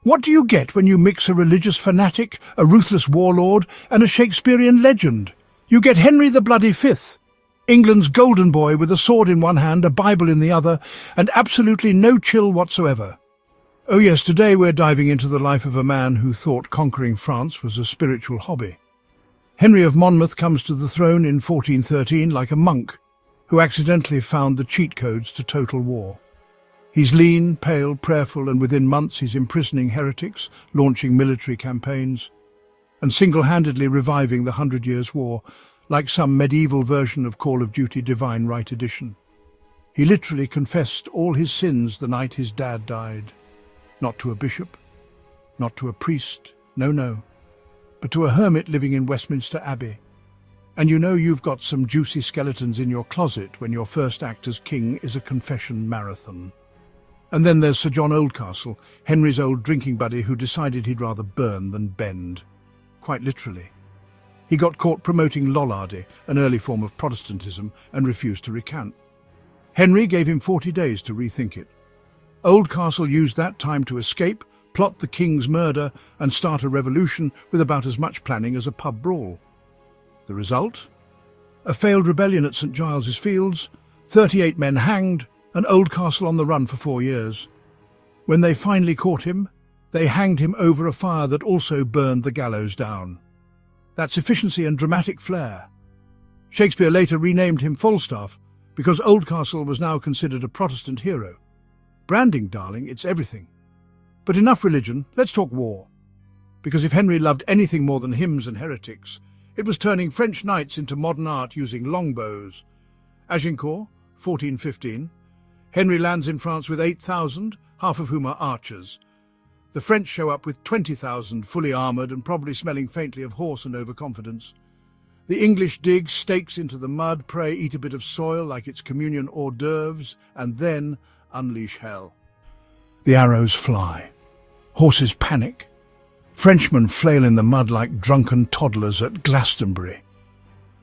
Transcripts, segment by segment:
What do you get when you mix a religious fanatic, a ruthless warlord, and a Shakespearean legend? You get Henry the Bloody Fifth, England's golden boy with a sword in one hand, a Bible in the other, and absolutely no chill whatsoever. Oh yes, today we're diving into the life of a man who thought conquering France was a spiritual hobby. Henry of Monmouth comes to the throne in 1413 like a monk who accidentally found the cheat codes to total war. He's lean, pale, prayerful, and within months he's imprisoning heretics, launching military campaigns, and single-handedly reviving the 100 Years' War, like some medieval version of Call of Duty Divine Right Edition. He literally confessed all his sins the night his dad died. Not to a bishop, not to a priest, no, but to a hermit living in Westminster Abbey. And you know you've got some juicy skeletons in your closet when your first act as king is a confession marathon. And then there's Sir John Oldcastle, Henry's old drinking buddy who decided he'd rather burn than bend. Quite literally. He got caught promoting lollardy, an early form of Protestantism, and refused to recant. Henry gave him 40 days to rethink it. Oldcastle used that time to escape, plot the king's murder, and start a revolution with about as much planning as a pub brawl. The result? A failed rebellion at St. Giles's Fields, 38 men hanged, and Oldcastle on the run for 4 years. When they finally caught him, they hanged him over a fire that also burned the gallows down. That's efficiency and dramatic flair. Shakespeare later renamed him Falstaff because Oldcastle was now considered a Protestant hero. Branding, darling, it's everything. But enough religion, let's talk war. Because if Henry loved anything more than hymns and heretics, it was turning French knights into modern art using longbows. Agincourt, 1415. Henry lands in France with 8,000, half of whom are archers. The French show up with 20,000, fully armoured and probably smelling faintly of horse and overconfidence. The English dig stakes into the mud, pray, eat a bit of soil like it's communion hors d'oeuvres, and then unleash hell. The arrows fly. Horses panic. Frenchmen flail in the mud like drunken toddlers at Glastonbury.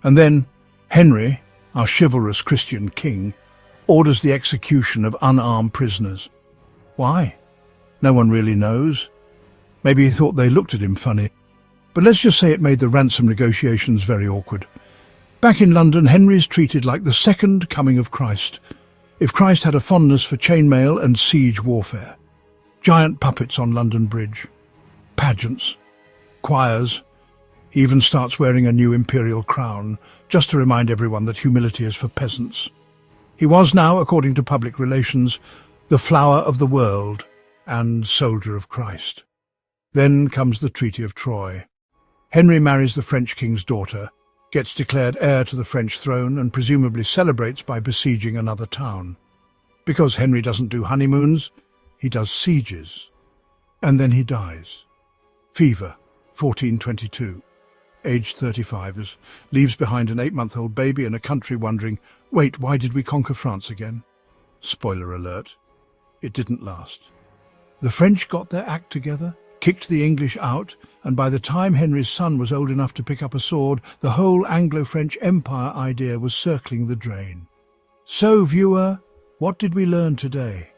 And then Henry, our chivalrous Christian king, orders the execution of unarmed prisoners. Why? No one really knows. Maybe he thought they looked at him funny. But let's just say it made the ransom negotiations very awkward. Back in London, Henry's treated like the second coming of Christ. If Christ had a fondness for chainmail and siege warfare. Giant puppets on London Bridge. Pageants. Choirs. He even starts wearing a new imperial crown, just to remind everyone that humility is for peasants. He was now, according to public relations, the flower of the world and soldier of Christ. Then comes the Treaty of Troy. Henry marries the French king's daughter, gets declared heir to the French throne and presumably celebrates by besieging another town. Because Henry doesn't do honeymoons, he does sieges. And then he dies. Fever, 1422. Aged 35, leaves behind an 8-month-old baby and a country wondering, wait, why did we conquer France again? Spoiler alert, it didn't last. The French got their act together, kicked the English out, and by the time Henry's son was old enough to pick up a sword, the whole Anglo-French Empire idea was circling the drain. So, viewer, what did we learn today?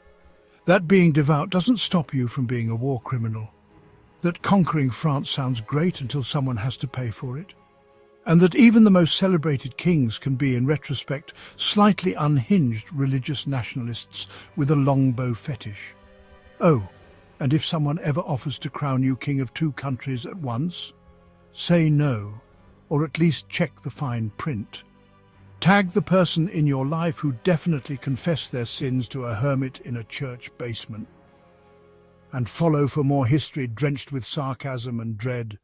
That being devout doesn't stop you from being a war criminal. That conquering France sounds great until someone has to pay for it. And that even the most celebrated kings can be, in retrospect, slightly unhinged religious nationalists with a longbow fetish. Oh, and if someone ever offers to crown you king of 2 countries at once, say no, or at least check the fine print. Tag the person in your life who definitely confessed their sins to a hermit in a church basement. And follow for more history drenched with sarcasm and dread.